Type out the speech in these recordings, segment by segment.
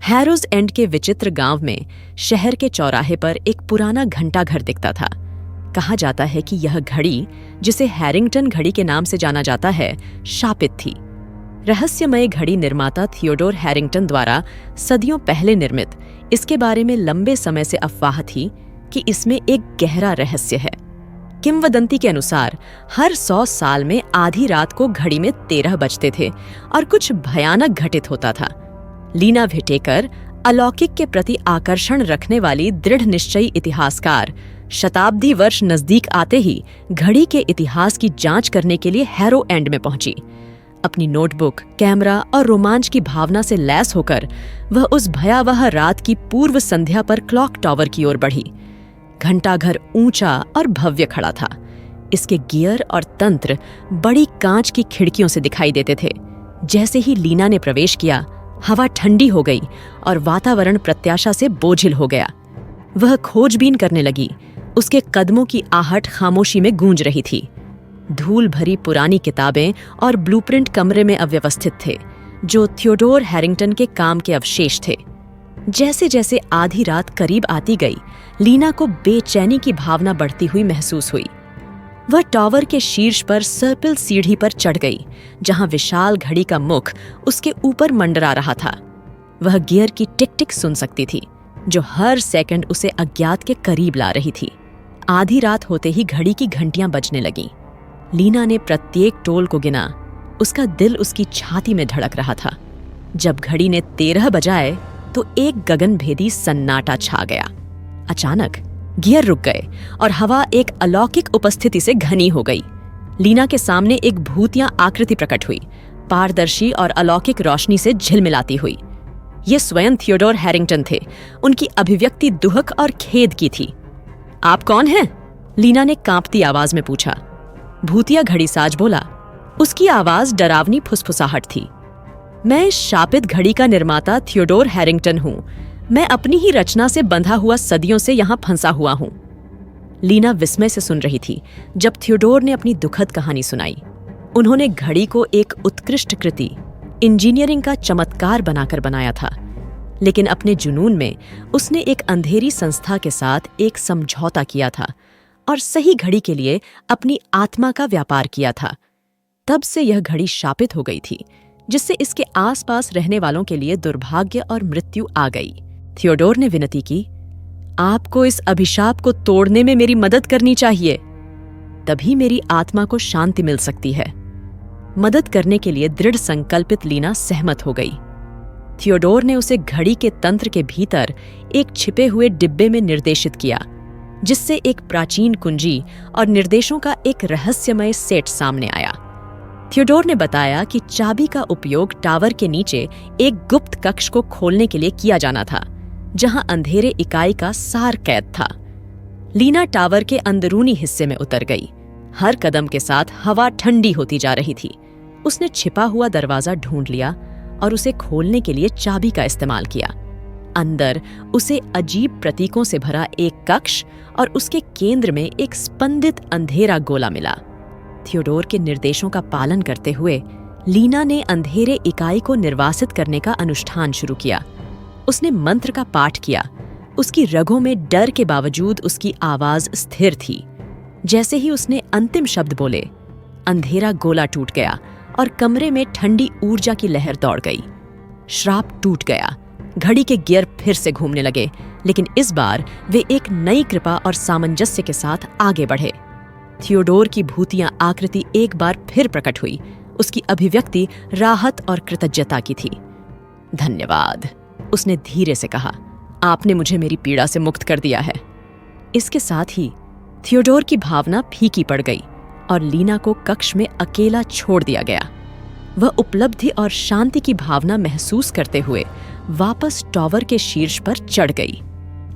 हैरोज and के विचित्र गांव में शहर के चौराहे पर एक पुराना घंटा घर दिखता था। कहा जाता है कि यह घड़ी, जिसे हैरिंगटन घड़ी के नाम से जाना जाता है, शापित थी। रहस्यमय घड़ी निर्माता थियोडोर हैरिंगटन द्वारा सदियों पहले निर्मित इसके बारे में लंबे समय से अफवाह थी कि इसमें एक गहरा रहस्य है। किंवदंती के अनुसार हर 100 साल में आधी रात को घड़ी में 13 बजते थे और कुछ भयानक घटित होता था। लीना विटेकर, अलौकिक के प्रति आकर्षण रखने वाली दृढ़ निश्चयी इतिहासकार, शताब्दी वर्ष नजदीक आते ही घड़ी के इतिहास की जांच करने के लिए हैरो एंड में पहुंची। अपनी नोटबुक, कैमरा और रोमांच की भावना से लैस होकर वह उस भयावह रात की पूर्व संध्या पर क्लॉक टावर की ओर बढ़ी। घंटाघर ऊंचा और भव्य खड़ा था। इसके गियर और तंत्र बड़ी कांच की खिड़कियों से दिखाई देते थे। जैसे ही लीना ने प्रवेश किया, हवा ठंडी हो गई और वातावरण प्रत्याशा से बोझिल हो गया। वह खोजबीन करने लगी। उसके कदमों की आहट खामोशी में गूंज रही थी। धूल भरी पुरानी किताबें और ब्लूप्रिंट कमरे में अव्यवस्थित थे, जो थियोडोर हैरिंगटन के काम के अवशेष थे। जैसे जैसे आधी रात करीब आती गई, लीना को बेचैनी की भावना बढ़ती हुई महसूस हुई। वह टावर के शीर्ष पर सर्पिल सीढ़ी पर चढ़ गई, जहां विशाल घड़ी का मुख उसके ऊपर मंडरा रहा था। वह गियर की टिक टिक सुन सकती थी, जो हर सेकंड उसे अज्ञात के करीब ला रही थी। आधी रात होते ही घड़ी की घंटियां बजने लगीं। लीना ने प्रत्येक टोल को गिना। उसका दिल उसकी छाती में धड़क रहा था। जब घड़ी ने 13 बजाए तो एक गगनभेदी सन्नाटा छा गया। अचानक गियर रुक गए और हवा एक अलौकिक उपस्थिति से घनी हो गई। लीना के सामने एक भूतिया आकृति प्रकट हुई, पारदर्शी और अलौकिक रोशनी से झिलमिलाती हुई। ये स्वयं थियोडोर हैरिंगटन थे। उनकी अभिव्यक्ति दुहक और खेद की थी। आप कौन हैं? लीना ने कांपती आवाज में पूछा। भूतिया घड़ीसाज बोला। उसकी आवाज डरावनी फुसफुसाहट थी। मैं इस शापित घड़ी का निर्माता थियोडोर हैरिंगटन हूं। मैं अपनी ही रचना से बंधा हुआ सदियों से यहां फंसा हुआ हूं। लीना विस्मय से सुन रही थी जब थियोडोर ने अपनी दुखद कहानी सुनाई। उन्होंने घड़ी को एक उत्कृष्ट कृति, इंजीनियरिंग का चमत्कार बनाकर बनाया था, लेकिन अपने जुनून में उसने एक अंधेरी संस्था के साथ एक समझौता किया था और सही घड़ी के लिए अपनी आत्मा का व्यापार किया था। तब से यह घड़ी शापित हो गई थी, जिससे इसके आसपास रहने वालों के लिए दुर्भाग्य और मृत्यु आ गई। थियोडोर ने विनती की, आपको इस अभिशाप को तोड़ने में मेरी मदद करनी चाहिए। तभी मेरी आत्मा को शांति मिल सकती है। मदद करने के लिए दृढ़ संकल्पित लीना सहमत हो गई। थियोडोर ने उसे घड़ी के तंत्र के भीतर एक छिपे हुए डिब्बे में निर्देशित किया, जिससे एक प्राचीन कुंजी और निर्देशों का एक रहस्यमय सेट सामने आया। थियोडोर ने बताया कि चाबी का उपयोग टावर के नीचे एक गुप्त कक्ष को खोलने के लिए किया जाना था, जहां अंधेरे इकाई का सार कैद था। लीना टावर के अंदरूनी हिस्से में उतर गई। हर कदम के साथ हवा ठंडी होती जा रही थी। उसने छिपा हुआ दरवाजा ढूंढ लिया और उसे खोलने के लिए चाबी का इस्तेमाल किया। अंदर उसे अजीब प्रतीकों से भरा एक कक्ष और उसके केंद्र में एक स्पंदित अंधेरा गोला मिला। थियोडोर के निर्देशों का पालन करते हुए लीना ने अंधेरे इकाई को निर्वासित करने का अनुष्ठान शुरू किया। उसने मंत्र का पाठ किया। उसकी रगों में डर के बावजूद उसकी आवाज स्थिर थी। जैसे ही उसने अंतिम शब्द बोले, अंधेरा गोला टूट गया और कमरे में ठंडी ऊर्जा की लहर दौड़ गई। श्राप टूट गया। घड़ी के गियर फिर से घूमने लगे, लेकिन इस बार वे एक नई कृपा और सामंजस्य के साथ आगे बढ़े। थियोडोर की भूतिया आकृति एक बार फिर प्रकट हुई। उसकी अभिव्यक्ति राहत और कृतज्ञता की थी। धन्यवाद, उसने धीरे से कहा। आपने मुझे मेरी पीड़ा से मुक्त कर दिया है। इसके साथ ही थियोडोर की भावना फीकी पड़ गई और लीना को कक्ष में अकेला छोड़ दिया गया। वह उपलब्धि और शांति की भावना महसूस करते हुए वापस टावर के शीर्ष पर चढ़ गई।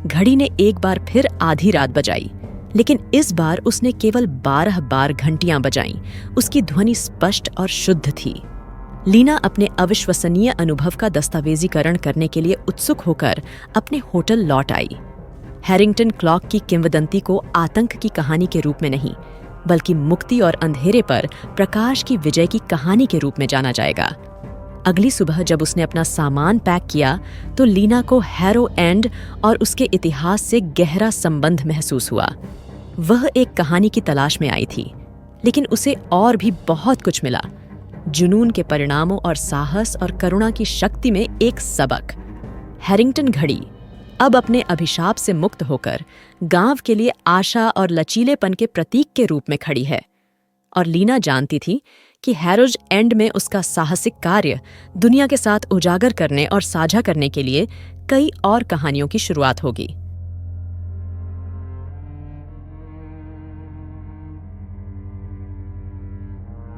घड़ी ने एक बार फिर आधी रात बजाई, लेकिन इस बार उसने केवल 12 बार घंटियां बजाईं। उसकी ध्वनि स्पष्ट और शुद्ध थी। लीना अपने अविश्वसनीय अनुभव का दस्तावेजीकरण करने के लिए उत्सुक होकर अपने होटल लौट आई। हैरिंगटन क्लॉक की किंवदंती को आतंक की कहानी के रूप में नहीं, बल्कि मुक्ति और अंधेरे पर प्रकाश की विजय की कहानी के रूप में जाना जाएगा। अगली सुबह जब उसने अपना सामान पैक किया तो लीना को हैरो एंड और उसके इतिहास से गहरा संबंध महसूस हुआ। वह एक कहानी की तलाश में आई थी, लेकिन उसे और भी बहुत कुछ मिला। जुनून के परिणामों और साहस और करुणा की शक्ति में एक सबक। हैरिंगटन घड़ी अब अपने अभिशाप से मुक्त होकर गांव के लिए आशा और लचीलेपन के प्रतीक के रूप में खड़ी है। और लीना जानती थी कि हैरोज एंड में उसका साहसिक कार्य दुनिया के साथ उजागर करने और साझा करने के लिए कई और कहानियों की शुरुआत होगी।